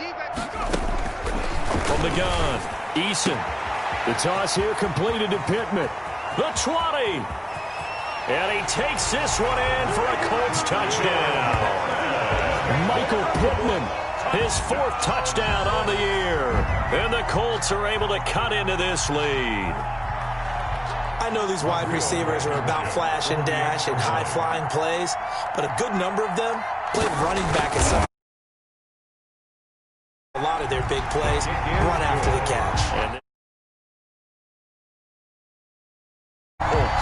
From the gun, Eason. The toss here completed to Pittman. The 20. And he takes this one in for a Colts touchdown. Michael Pittman, his 4th touchdown on the year. And the Colts are able to cut into this lead. I know these wide receivers are about flash and dash and high-flying plays, but a good number of them played running back at some. A lot of their big plays run after the catch.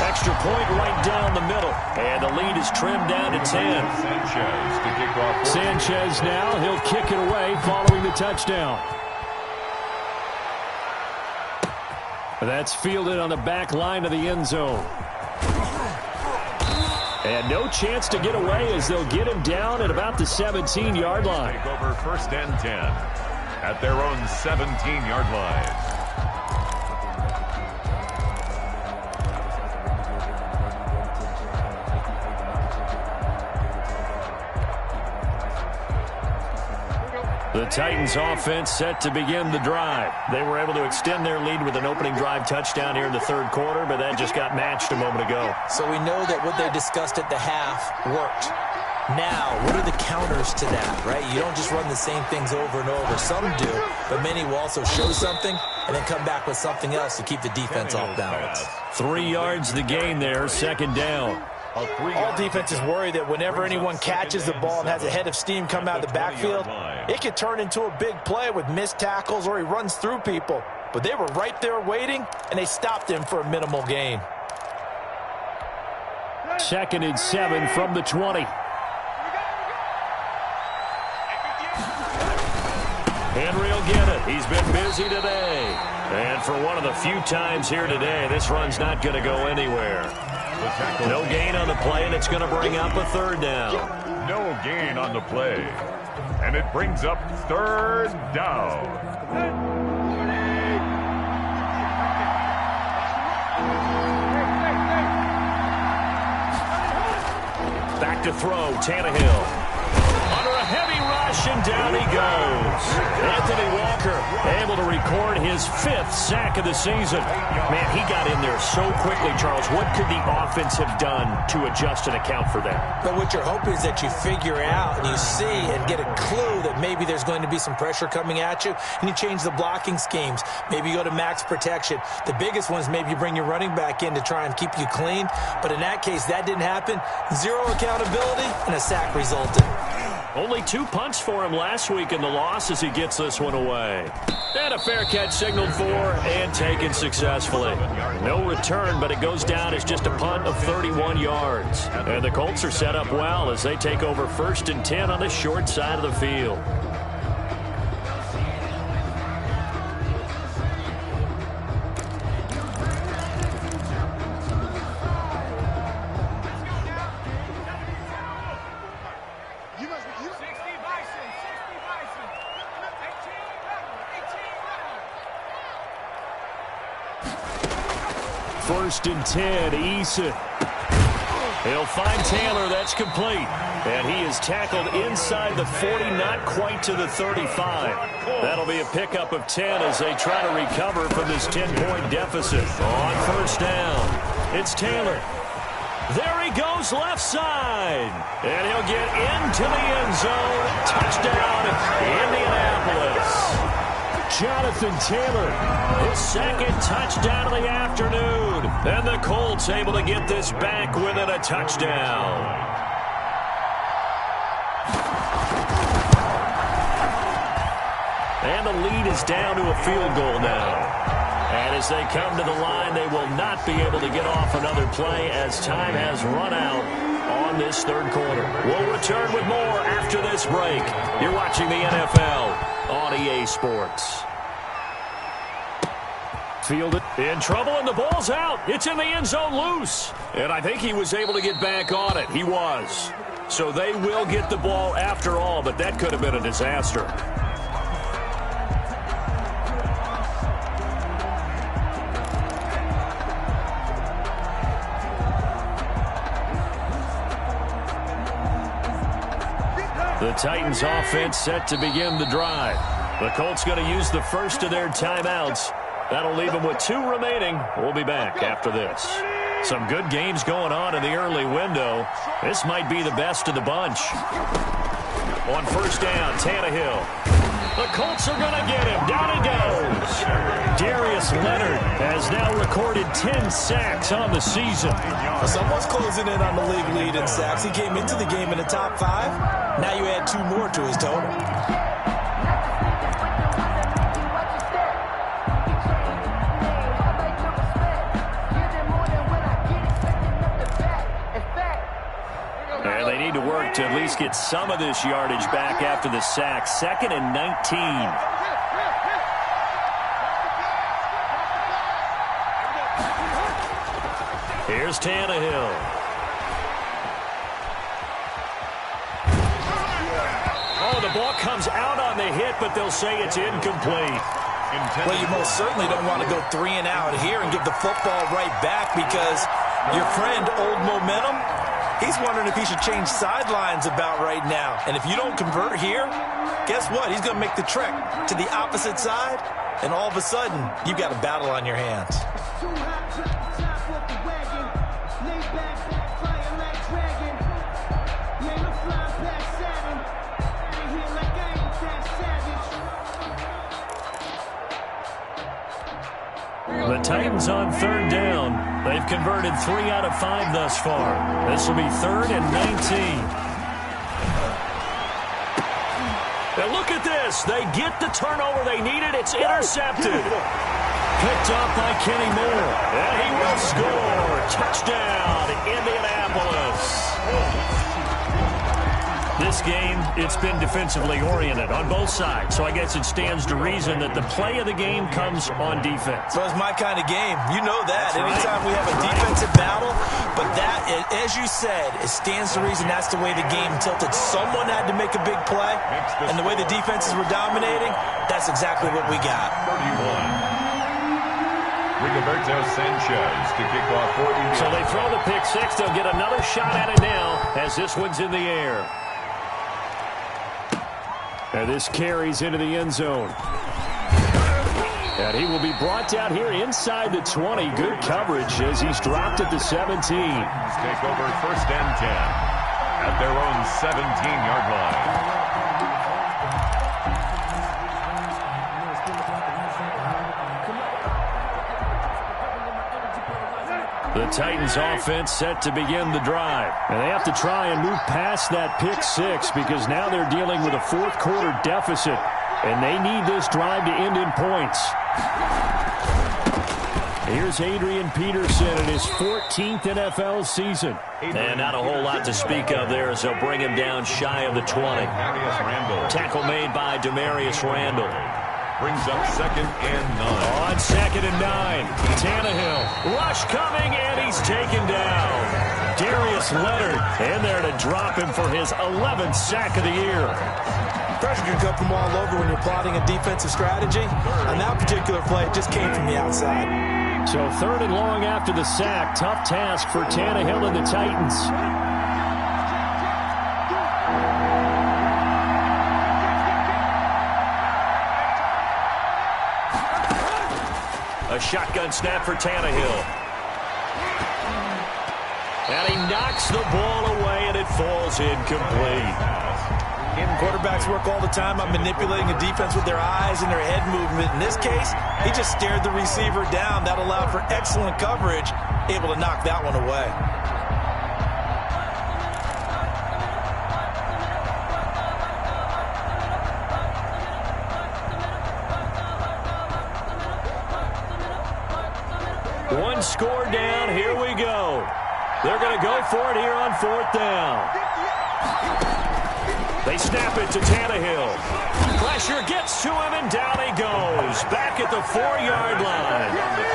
Extra point right down the middle. And the lead is trimmed down to 10. Sanchez to kick off. Sanchez now, he'll kick it away following the touchdown. That's fielded on the back line of the end zone. And no chance to get away as they'll get him down at about the 17-yard line. Take over 1st and 10 at their own 17-yard line. The Titans offense set to begin the drive. They were able to extend their lead with an opening drive touchdown here in the 3rd quarter, but that just got matched a moment ago. So we know that what they discussed at the half worked. Now, what are the counters to that, right? You don't just run the same things over and over. Some do, but many will also show something and then come back with something else to keep the defense off balance. 3 yards the gain there, 2nd down. All defenses worry that whenever anyone catches the ball and has a head of steam come out of the backfield, it could turn into a big play with missed tackles or he runs through people. But they were right there waiting, and they stopped him for a minimal gain. 2nd and 7 from the 20. Henry will get it. He's been busy today. And for one of the few times here today, this run's not going to go anywhere. No gain on the play, and it's going to bring up a 3rd down. No gain on the play. And it brings up 3rd down. Back to throw, Tannehill. Under a heavy rush, and down he goes. Anthony Walker able to record his 5th sack of the season. Man, he got in there so quickly, Charles. What could the offense have done to adjust and account for that? But what you're hoping is that you figure out and you see and get a clue that maybe there's going to be some pressure coming at you, and you change the blocking schemes. Maybe you go to max protection. The biggest one is maybe you bring your running back in to try and keep you clean. But in that case, that didn't happen. 0 accountability, and a sack resulted. Only 2 punts for him last week in the loss as he gets this one away. And a fair catch signaled for and taken successfully. No return, but it goes down as just a punt of 31 yards. And the Colts are set up well as they take over 1st and 10 on the short side of the field. First and 10, Eason. He'll find Taylor. That's complete. And he is tackled inside the 40, not quite to the 35. That'll be a pickup of 10 as they try to recover from this 10-point deficit. On 1st down, it's Taylor. There he goes, left side. And he'll get into the end zone. Touchdown, Indianapolis. Jonathan Taylor, his 2nd touchdown of the afternoon. And the Colts able to get this back within a touchdown. And the lead is down to a field goal now. And as they come to the line, they will not be able to get off another play as time has run out on this 3rd quarter. We'll return with more after this break. You're watching the NFL on EA Sports. Fielded in trouble, and the ball's out. It's in the end zone loose. And I think he was able to get back on it. He was. So they will get the ball after all, but that could have been a disaster. The Titans offense set to begin the drive. The Colts going to use the first of their timeouts. That'll leave them with 2 remaining. We'll be back after this. Some good games going on in the early window. This might be the best of the bunch. On first down, Tannehill. The Colts are going to get him. Down he goes. Darius Leonard has now recorded 10 sacks on the season. Someone's closing in on the league lead in sacks. He came into the game in the top 5. Now you add 2 more to his total. And they need to work to at least get some of this yardage back after the sack. 2nd and 19. Here's Tannehill. Oh, the ball comes out on the hit, but they'll say it's incomplete. Well, you most certainly don't want to go 3 and out here and give the football right back because your friend, Old Momentum, he's wondering if he should change sidelines about right now. And if you don't convert here, guess what? He's going to make the trek to the opposite side, and all of a sudden, you've got a battle on your hands. The Titans on 3rd down. They've converted 3 out of 5 thus far. This will be 3rd and 19. Now look at this. They get the turnover they needed. It's intercepted. Picked off by Kenny Moore. And he will score. Touchdown, Indianapolis. This game, it's been defensively oriented on both sides, so I guess it stands to reason that the play of the game comes on defense. So it's my kind of game. You know that. Anytime we have a defensive battle, but that, as you said, it stands to reason that's the way the game tilted. Someone had to make a big play, and the way the defenses were dominating, that's exactly what we got. 31. Rigoberto Sanchez to kick off for Indiana. So they throw the pick 6. They'll get another shot at it now as this one's in the air. And this carries into the end zone. And he will be brought down here inside the 20. Good coverage as he's dropped at the 17. Take over 1st and 10 at their own 17-yard line. The Titans offense set to begin the drive. And they have to try and move past that pick 6 because now they're dealing with a 4th quarter deficit. And they need this drive to end in points. Here's Adrian Peterson in his 14th NFL season. And not a whole lot to speak of there as they'll bring him down shy of the 20. Tackle made by Demarius Randall. Brings up 2nd and 9. On 2nd and 9, Tannehill. Rush coming, and he's taken down. Darius Leonard in there to drop him for his 11th sack of the year. Pressure can come from all over when you're plotting a defensive strategy. On that particular play, it just came from the outside. So 3rd and long after the sack. Tough task for Tannehill and the Titans. A shotgun snap for Tannehill. And he knocks the ball away, and it falls incomplete. Quarterbacks work all the time on manipulating a defense with their eyes and their head movement. In this case, he just stared the receiver down. That allowed for excellent coverage, able to knock that one away. One score down. Here we go. They're going to go for it here on 4th down. They snap it to Tannehill. Pressure gets to him, and down he goes. Back at the 4-yard line.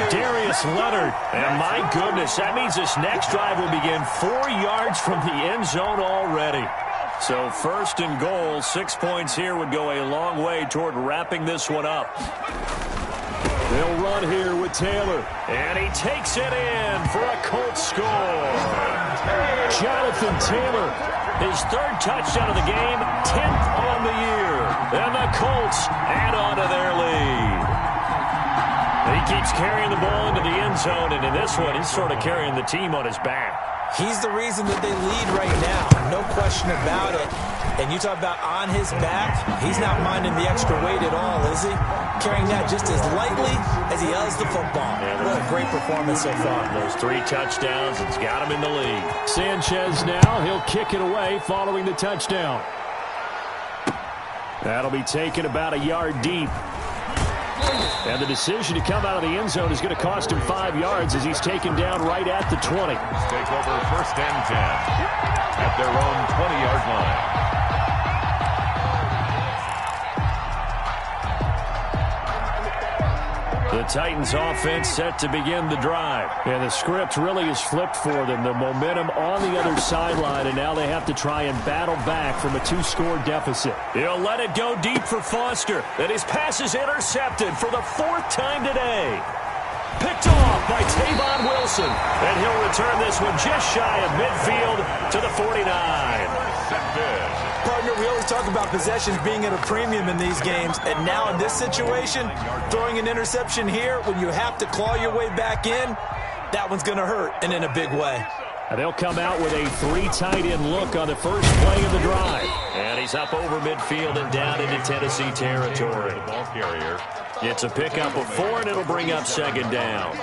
Darius Leonard. And my goodness, that means this next drive will begin 4 yards from the end zone already. So 1st and goal, 6 points here would go a long way toward wrapping this one up. They'll run here with Taylor. And he takes it in for a Colts score. Jonathan Taylor, his third touchdown of the game, 10th on the year. And the Colts add on to their lead. He keeps carrying the ball into the end zone, and in this one, he's sort of carrying the team on his back. He's the reason that they lead right now, no question about it. And you talk about on his back, he's not minding the extra weight at all, is he? Carrying that just as lightly as he does the football. Yeah, what a great performance so far. Those 3 touchdowns, it's got him in the lead. Sanchez now, he'll kick it away following the touchdown. That'll be taken about a yard deep. And the decision to come out of the end zone is going to cost him 5 yards as he's taken down right at the 20. Take over 1st and 10 at their own 20-yard line. The Titans offense set to begin the drive. And the script really is flipped for them. The momentum on the other sideline, and now they have to try and battle back from a 2-score deficit. He'll let it go deep for Foster. And his pass is intercepted for the 4th time today. Picked off by Tavon Wilson. And he'll return this one just shy of midfield to the 49. Partner, we always talk about possessions being at a premium in these games, and now in this situation, throwing an interception here when you have to claw your way back in, that one's going to hurt, and in a big way. And they'll come out with a 3 tight end look on the first play of the drive. And he's up over midfield and down into Tennessee territory. Ball carrier. It's a pickup of 4, and it'll bring up 2nd down.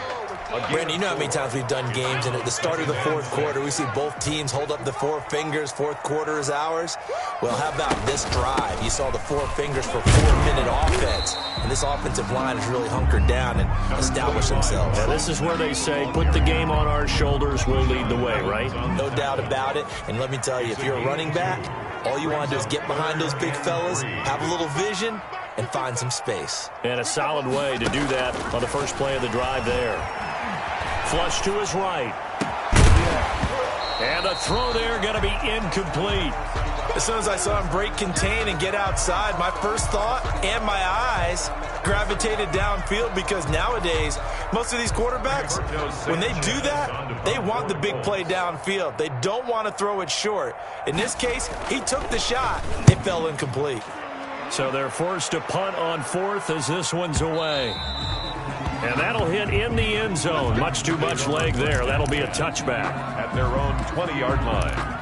Brandon, you know how many times we've done games, and at the start of the 4th quarter, we see both teams hold up the 4 fingers, 4th quarter is ours. Well, how about this drive? You saw the 4 fingers for 4-minute offense, and this offensive line has really hunkered down and established themselves. And this is where they say, put the game on our shoulders, we'll lead the way, right? No doubt about it, and let me tell you, if you're a running back, all you want to do is get behind those big fellas, have a little vision, and find some space. And a solid way to do that on the first play of the drive there. Flush to his right. And the throw there going to be incomplete. As soon as I saw him break contain and get outside, my first thought and my eyes gravitated downfield, because nowadays, most of these quarterbacks, when they do that, they want the big play downfield. They don't want to throw it short. In this case, he took the shot. It fell incomplete. So they're forced to punt on 4th as this one's away. And that'll hit in the end zone. Much too much leg there. That'll be a touchback. At their own 20-yard line.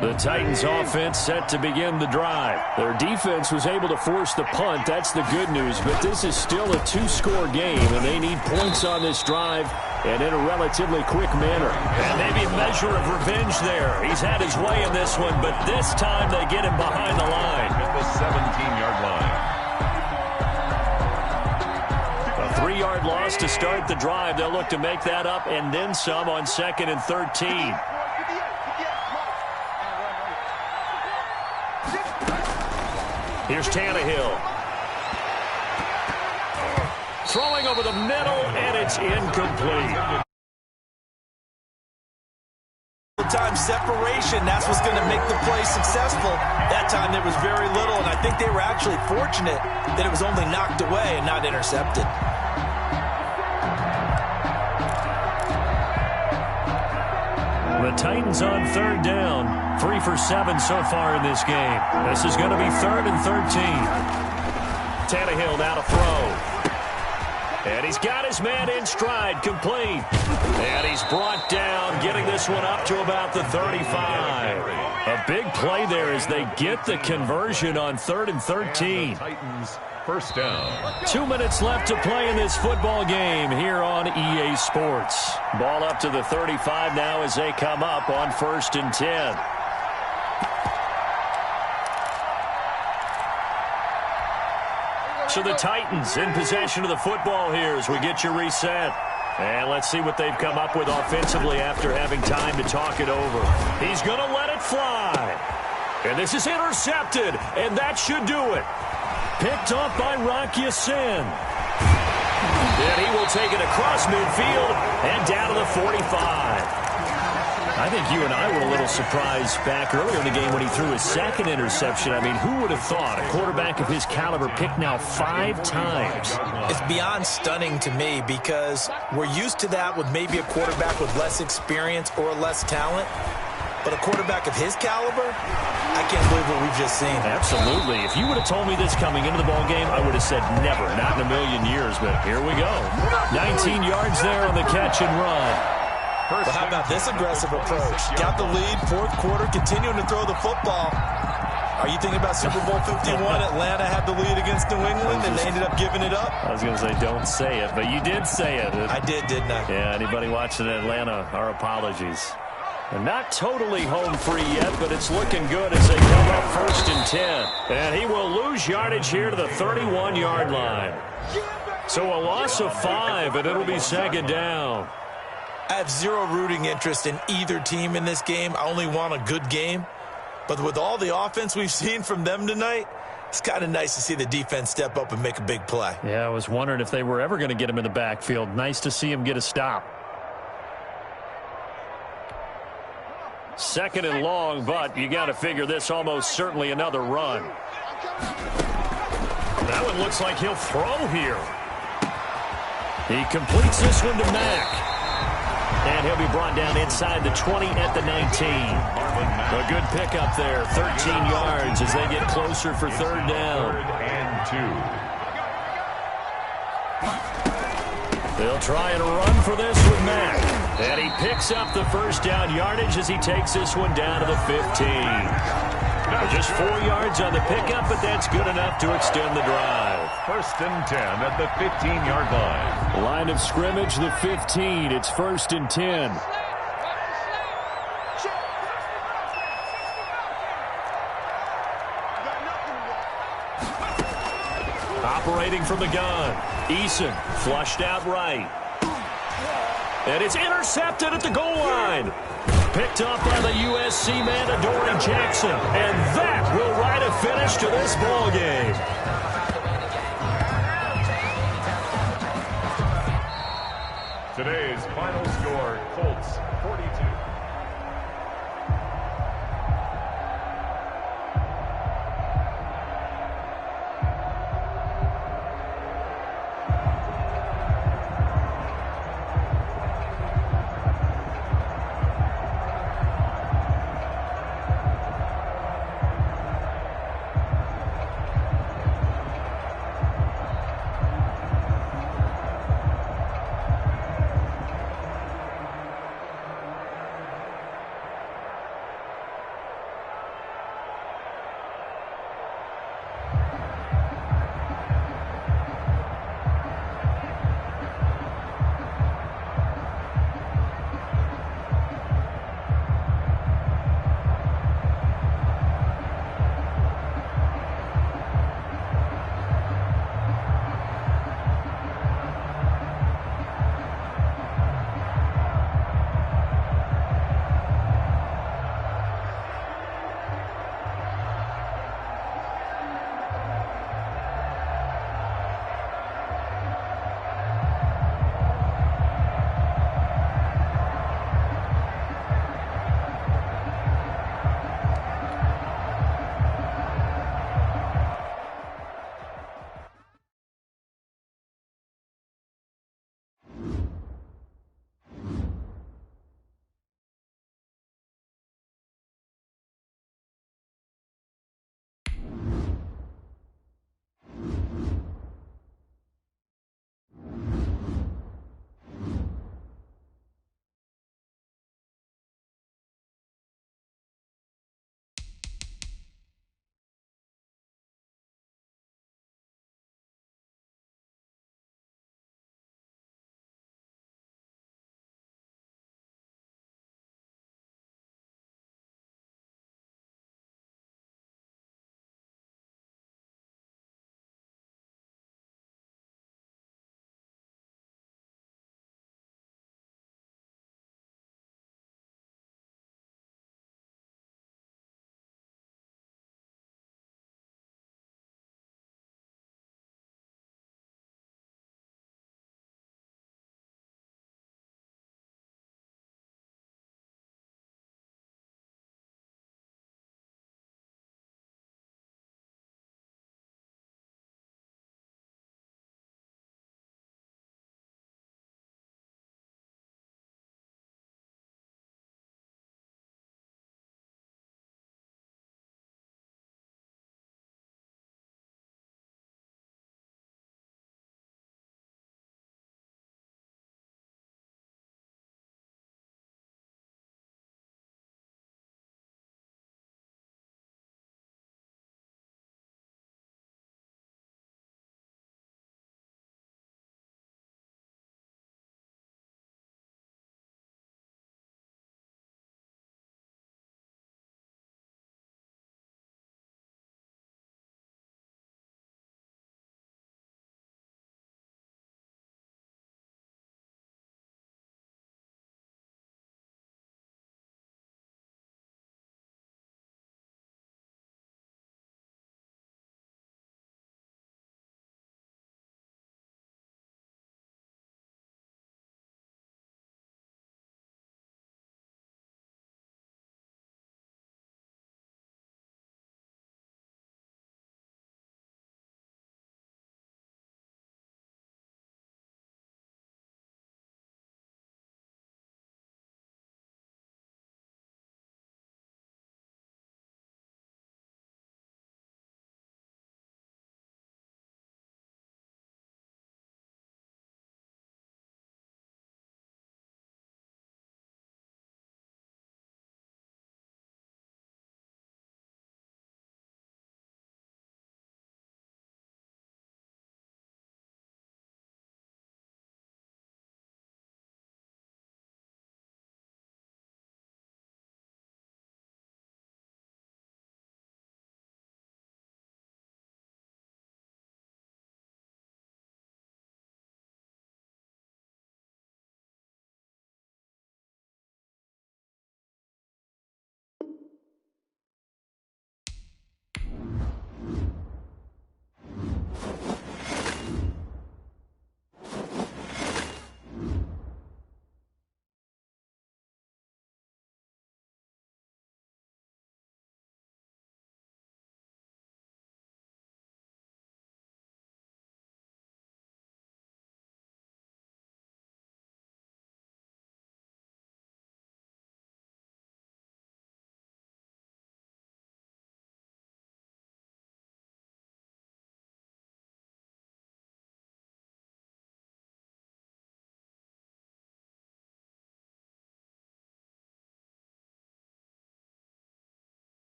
The Titans offense set to begin the drive. Their defense was able to force the punt. That's the good news. But this is still a 2-score game, and they need points on this drive and in a relatively quick manner. And maybe a measure of revenge there. He's had his way in this one, but this time they get him behind the line. At the 17-yard line. A 3-yard loss to start the drive. They'll look to make that up and then some on 2nd and 13. Here's Tannehill. Throwing over the middle, and it's incomplete. Time separation, that's what's going to make the play successful. That time there was very little, and I think they were actually fortunate that it was only knocked away and not intercepted. The Titans on 3rd down. 3 for 7 so far in this game. This is going to be 3rd and 13. Tannehill now to throw. And he's got his man in stride, complete. And he's brought down, getting this one up to about the 35. A big play there as they get the conversion on 3rd and 13. Titans first down. 2 minutes left to play in this football game here on EA Sports. Ball up to the 35 now as they come up on 1st and 10. So the Titans in possession of the football here as we get you reset. And let's see what they've come up with offensively after having time to talk it over. He's going to let it fly. And this is intercepted, and that should do it. Picked off by Rock Ya-Sin. And he will take it across midfield and down to the 45. I think you and I were a little surprised back earlier in the game when he threw his second interception. I mean, who would have thought a quarterback of his caliber picked now 5 times? It's beyond stunning to me because we're used to that with maybe a quarterback with less experience or less talent. But a quarterback of his caliber, I can't believe what we've just seen. Absolutely. If you would have told me this coming into the ballgame, I would have said never, not in a million years. But here we go. 19 yards there on the catch and run. Well, how about this aggressive approach? Got the lead, fourth quarter, continuing to throw the football. Are you thinking about Super Bowl 51? Atlanta had the lead against New England, and they ended up giving it up? I was going to say, don't say it, but you did say it. I did, didn't I? Yeah, anybody watching Atlanta, our apologies. They're not totally home free yet, but it's looking good as they come up 1st and 10. And he will lose yardage here to the 31-yard line. So a loss of 5, and it'll be 2nd down. I have zero rooting interest in either team in this game. I only want a good game. But with all the offense we've seen from them tonight, it's kind of nice to see the defense step up and make a big play. Yeah, I was wondering if they were ever going to get him in the backfield. Nice to see him get a stop. 2nd and long, but you got to figure this almost certainly another run. That one looks like he'll throw here. He completes this one to Mack. And he'll be brought down inside the 20 at the 19. A good pickup there, 13 yards as they get closer for 3rd down. 3rd and 2. They'll try and run for this with Mack. And he picks up the 1st down yardage as he takes this one down to the 15. Just 4 yards on the pickup, but that's good enough to extend the drive. 1st and 10 at the 15-yard line. Line of scrimmage, the 15. It's 1st and 10. Operating from the gun. Eason flushed out right. And it's intercepted at the goal line. Picked up by the USC man, Adoree Jackson. And that will write a finish to this ball game. Today's final score, Colts